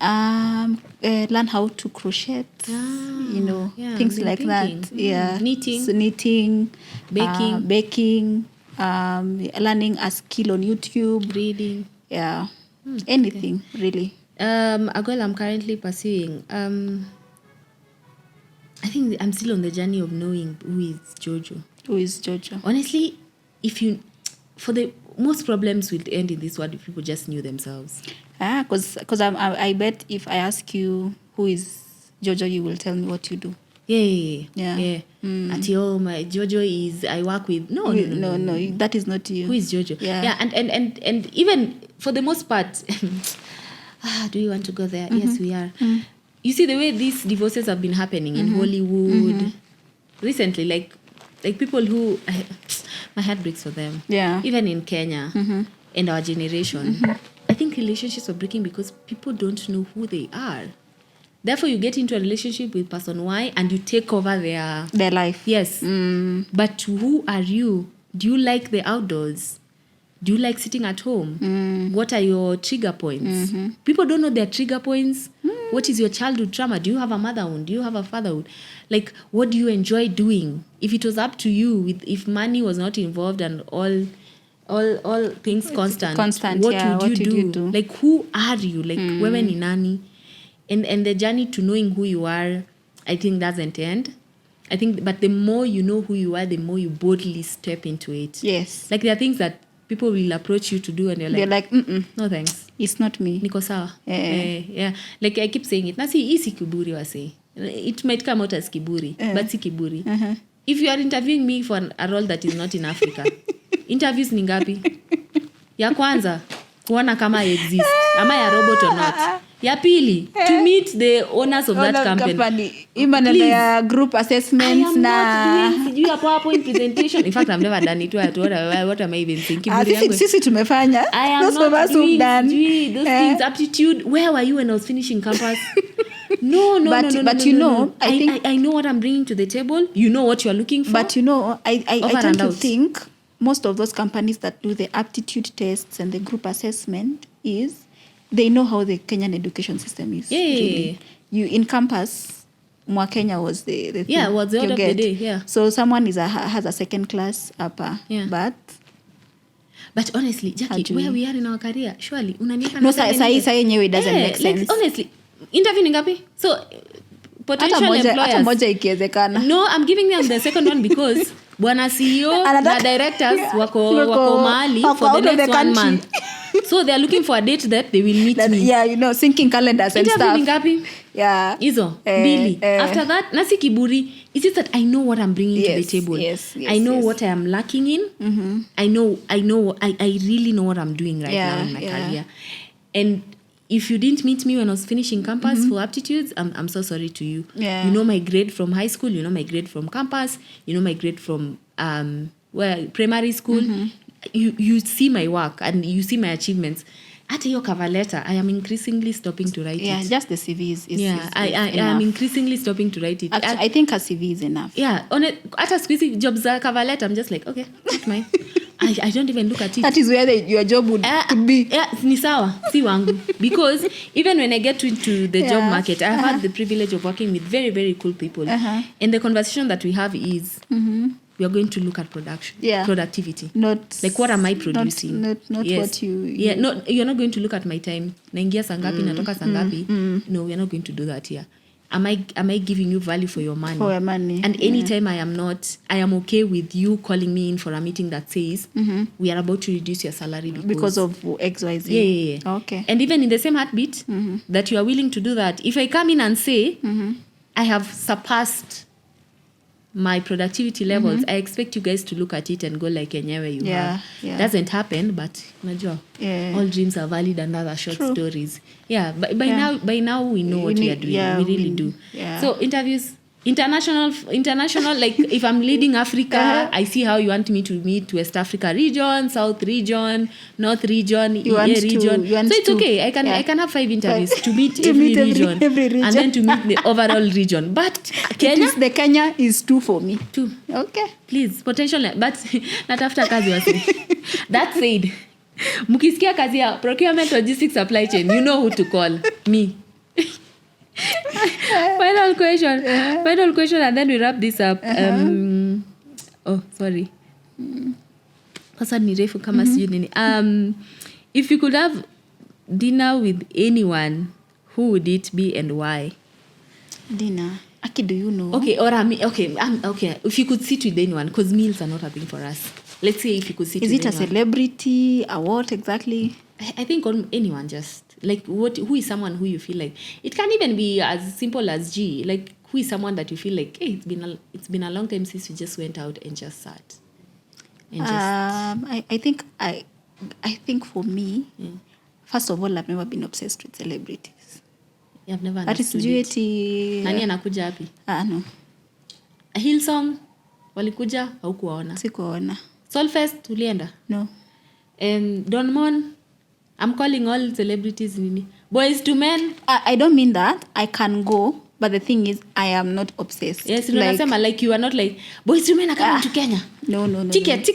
Learn how to crochet, things like thinking. that. Yeah. Knitting. So knitting, baking, learning a skill on YouTube, reading. Yeah. Anything, really. A goal I'm currently pursuing. I think I'm still on the journey of knowing who is Jojo. Who is Jojo? Honestly, for the most problems will end in this world if people just knew themselves. Because I bet if I ask you who is Jojo, you will tell me what you do. Yeah. Ati, my Jojo is I work with. No, that is not you. Who is Jojo? Yeah. And even for the most part, do you want to go there? Yes, we are. You see the way these divorces have been happening in Hollywood recently, like people who my heart breaks for them. Yeah. Even in Kenya and our generation, I think relationships are breaking because people don't know who they are. Therefore, you get into a relationship with person Y and you take over their life. Yes. But who are you? Do you like the outdoors? Do you like sitting at home? What are your trigger points? People don't know their trigger points. What is your childhood trauma? Do you have a motherhood? Do you have a fatherhood? Like, what do you enjoy doing? If it was up to you, if money was not involved and all things constant, what would you do? Like, who are you? Like, wewe ni nani? And the journey to knowing who you are, I think doesn't end. I think, but the more you know who you are, the more you boldly step into it. Yes. Like, there are things that people will approach you to do and they're like, no thanks. It's not me. Niko sawa. Yeah. Like I keep saying it. Nasi isi kiburi wase. It might come out as kiburi, but si kiburi. If you are interviewing me for a role that is not in Africa, interviews ni ngapi? Ya kwanza, kuona kama I exist. Am I a robot or not? Ya pili, to meet the owners of that company. Even their group assessments. I am not doing sijui a PowerPoint presentation. In fact, I've never done it. What am I even thinking? Sisi tumefanya. I am not doing those things. Aptitude. Where were you when I was finishing campus? No. But you know, I think I know what I'm bringing to the table. You know what you're looking for. But you know, I tend to think most of those companies that do the aptitude tests and the group assessment is they know how the Kenyan education system is. Yeah. Really. You in campus, Mwa Kenya was the thing. Yeah, was the order of the day. Yeah. So someone has a second class upper. Yeah. But honestly, Jackie, where we are in our career, surely unanieka no sai yenyewe it doesn't make sense. Like, honestly, interview ni ngapi? So potential employers. Hata moja ikiwezekana. No, I'm giving them the second one because bwana CEO na directors wako mahali for the next 1 month. So they are looking for a date that they will meet me. Yeah, syncing calendars and stuff. Interview ngapi? Yeah. Hizo mbili. After that, nasi kiburi. It's just that I know what I'm bringing to the table. Yes, I know what I am lacking in. I really know what I'm doing right now in my career. And if you didn't meet me when I was finishing campus for aptitudes, I'm so sorry to you. Yeah. You know my grade from high school, you know my grade from campus, you know my grade from primary school. You see my work and you see my achievements. At your cover letter, I am increasingly stopping to write it. Yeah, just the CV is I am increasingly stopping to write it. Actually, I think a CV is enough. Yeah, on it. At a squeezy jobs cover letter, I'm just like, okay, not mine. I don't even look at it. That is where your job could be. Yeah, ni sawa, si wangu. Because even when I get into the job market, I've had the privilege of working with very, very cool people. And the conversation that we have is, we are going to look at productivity. Not like what am I producing? Not what you. Yeah, no, you're not going to look at my time. Naingia sangapi, natoka sangapi. No, we're not going to do that here. Am I giving you value for your money? For your money. And anytime I am okay with you calling me in for a meeting that says we are about to reduce your salary because of XYZ. Yeah. Okay. And even in the same heartbeat that you are willing to do that, if I come in and say I have surpassed my productivity levels, I expect you guys to look at it and go like enyewe you have. Yeah. Doesn't happen, but unajua, all dreams are valid and other short stories. Yeah, but by now we know what we are doing. We really do. Yeah. So interviews, international like if I'm leading Africa, I see how you want me to meet West Africa region, South region, North region, EA region. So it's okay. I can have 5 interviews to meet every region, and then to meet the overall region. But Kenya, the Kenya is 2 for me. 2. Okay. Please, potential, but natafuta kazi wasi. That said, mukisikia kazi ya procurement, logistics, supply chain, you know who to call. Me. Final question, and then we wrap this up. Sorry. Sasa ni refu kama sijui nini. If you could have dinner with anyone, who would it be and why? Dinner. Aki, do you know? Okay, okay. If you could sit with anyone, because meals are not a thing for us. Let's say if you could sit with anyone. Is it a celebrity? A what exactly? I think on anyone, just like who is someone who you feel like, it can even be as simple as G, like who is someone that you feel like, hey, it's been a long time since we just went out and just sat and just I think for me, first of all, I've never been obsessed with celebrities. I've never understood it. Nani anakuja hapi? No. Hillsong walikuja haukuwaona? Sikuwaona. Solfest ulienda? No. Don Mon, I'm calling all celebrities nini. Boys to Men. I don't mean that. I can go, but the thing is, I am not obsessed. Yes, like you are not like, Boys to Men are coming to Kenya. No. Ticket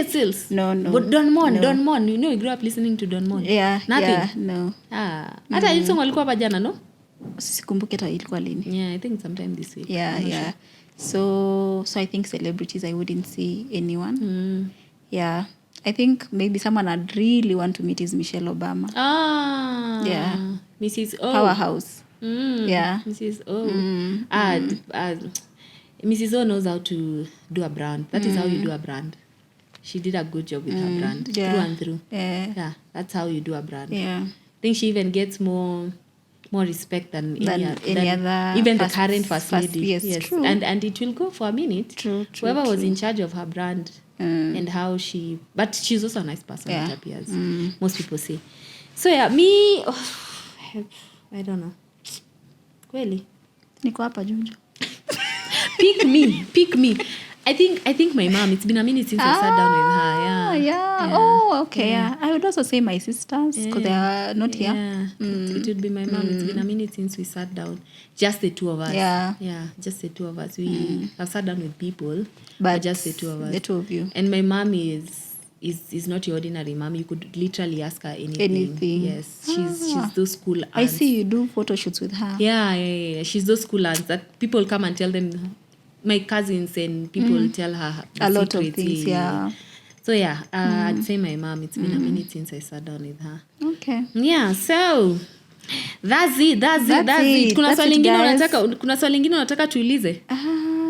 sales. No. But Don Mon, you know, you grew up listening to Don Mon. Yeah. Nothing. Yeah, no. Hata Hillsong walikuwa hapa jana, no? Sikumbuki hata ilikuwa lini. Yeah, I think sometime this week. Yeah. Sure. So I think celebrities, I wouldn't see anyone. Yeah. I think maybe someone I'd really want to meet is Michelle Obama. Yeah. Mrs. O. Powerhouse. Yeah. Mrs. O. Mrs. O knows how to do a brand. That is how you do a brand. She did a good job with her brand. Yeah. Through and through. Yeah. That's how you do a brand. Yeah. I think she even gets more respect than any other even the current first lady. Yes. True. And it will go for a minute. True. Whoever was in charge of her brand and how she, but she's also a nice person, it appears. Most people say. So yeah, me, I don't know. Kweli. Niko hapa Jojo. Pick me. I think my mom, it's been a minute since I sat down with her. Yeah. Oh, okay. Yeah. I would also say my sisters because they are not here. It would be my mom. It's been a minute since we sat down. Just the 2 of us. Yeah, just the 2 of us. We have sat down with people, but just the 2 of us. The 2 of you. And my mom is not your ordinary mom. You could literally ask her anything. Yes. She's those cool aunts. I see you do photo shoots with her. Yeah. She's those cool aunts that people come and tell them. My cousins and people tell her a lot of things. Yeah. So yeah, I'd say my mom. It's been a minute since I sat down with her. Okay. Yeah. So that's it. Kuna swali lingine unataka tuulize?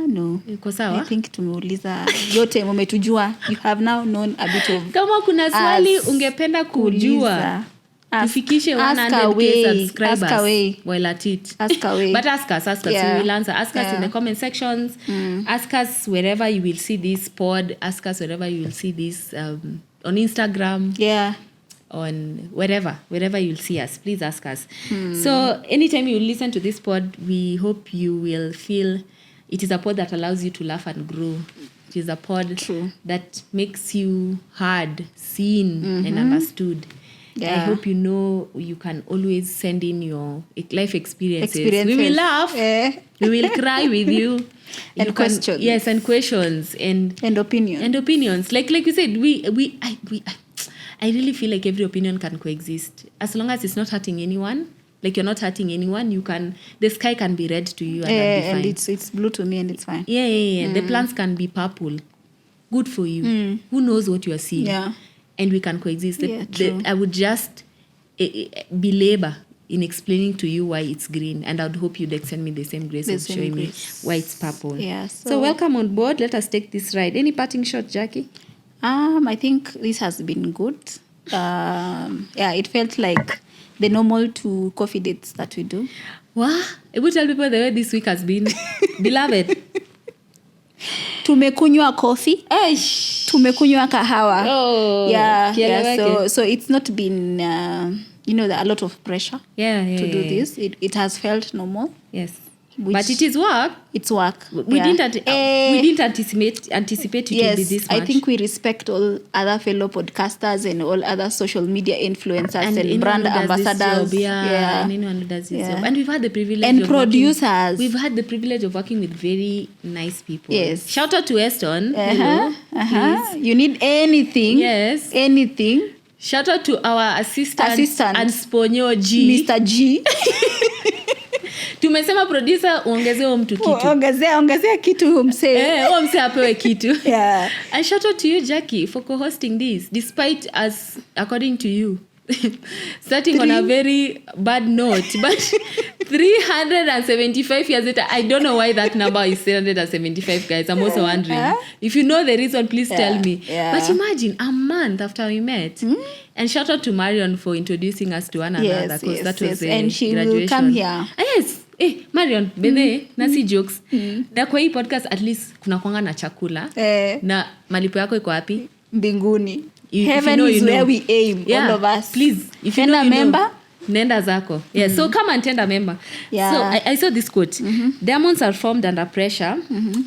No. Iko sawa? I think tumeuliza yote umetujua. You have now known a bit of. Kama kuna swali ungependa kujua, tufikishe 100k subscribers while at it. Ask away. But ask us. Yeah. We will answer. Ask us in the comment sections. Ask us wherever you will see this pod. Ask us wherever you will see this on Instagram. Yeah. On wherever you'll see us. Please ask us. So anytime you listen to this pod, we hope you will feel it is a pod that allows you to laugh and grow. It is a pod that makes you heard, seen, and understood. Yeah. I hope you know you can always send in your life experiences. We will laugh. We will cry with you. And questions. Yes, and questions. And opinions. Like you said, I really feel like every opinion can coexist. As long as it's not hurting anyone, like you're not hurting anyone, the sky can be red to you and that'll be fine. And it's blue to me and it's fine. Yeah. The plants can be purple. Good for you. Who knows what you are seeing? Yeah. And we can coexist. True. I would just belabor in explaining to you why it's green, and I'd hope you'd extend me the same grace of showing me why it's purple. Yeah. So welcome on board. Let us take this ride. Any parting shot, Jackie? I think this has been good. It felt like the normal 2 coffee dates that we do. Wow. I would tell people the way this week has been. Beloved. Tumekunywa coffee. Tumekunywa kahawa. So it's not been a lot of pressure to do this. It has felt normal. Yes. But it is work. It's work. We didn't anticipate it to be this much. I think we respect all other fellow podcasters and all other social media influencers and brand ambassadors. And anyone who does this job. And we've had the privilege and of producers. We've had the privilege of working with very nice people. Yes. Shout out to Eston. Hello, You need anything. Yes. Anything. Shout out to our assistant and sponyoji. Mr. G. Tumesema producer uongezee mtu kitu. Ongezea kitu msee. Msee apewe kitu. Yeah. And shout out to you, Jackie, for co-hosting this, despite us, according to you, starting on a very bad note. But 375 years later, I don't know why that number is 375, guys. I'm also wondering. If you know the reason, please tell me. Yeah. But imagine, a month after we met. And shout out to Marion for introducing us to one another. Because that was and she graduation. Will come here. Yes. Marion, bebe, nasi jokes. Na kwa hii podcast, at least, kuna kwanga na chakula. Na malipo yako iko wapi? Mbinguni. Heaven is where we aim, all of us. Please, if you know, member, nenda zako. Yeah, so come and tender member. Yeah. So I saw this quote. Diamonds are formed under pressure.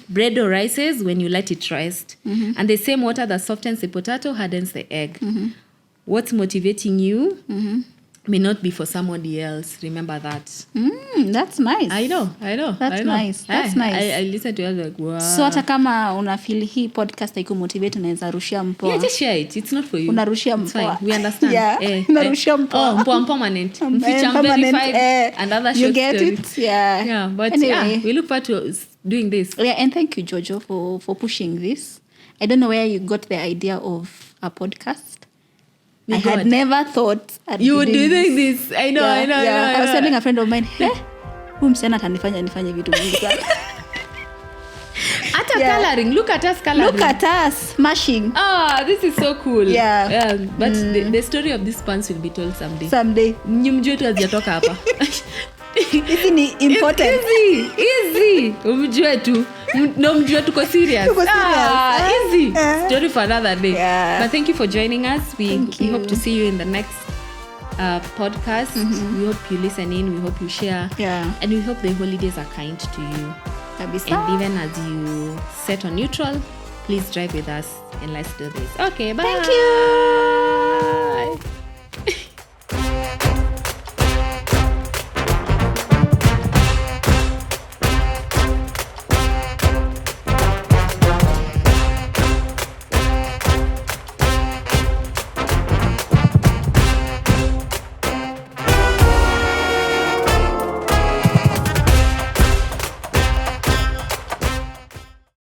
Bread rises when you let it rest. And the same water that softens the potato hardens the egg. What's motivating you may not be for somebody else. Remember that. That's nice. I know. That's nice. I listen to it like, wow. So hata kama una feel hii podcast haiko motivate, unaweza rushia mpoa. Yeah, just share it. It's not for you. Unarushia mpoa. We understand. Unarushia mpoa. Mpoa permanent. Mficha verified and other you short get stories. it? Yeah. But anyway. we look forward to doing this. Yeah, and thank you, Jojo, for pushing this. I don't know where you got the idea of a podcast. I had never thought you would do this. I know. I was telling a friend of mine, huyu msichana atanifanya nifanye vitu vingi sana. Coloring. Look at us coloring. Look at us smashing. This is so cool. Yeah. But the story of this pants will be told someday. Someday. Mjue tu hazijatoka hapa. Hizi ni important. Easy. Umjue tu. No, mjue tuko serious. Easy. Story for another day. Yeah. But thank you for joining us. We hope to see you in the next podcast. We hope you listen in. We hope you share. Yeah. And we hope the holidays are kind to you. Kabisa. And even as you set on neutral, please drive with us and let's do this. Okay, bye. Thank you.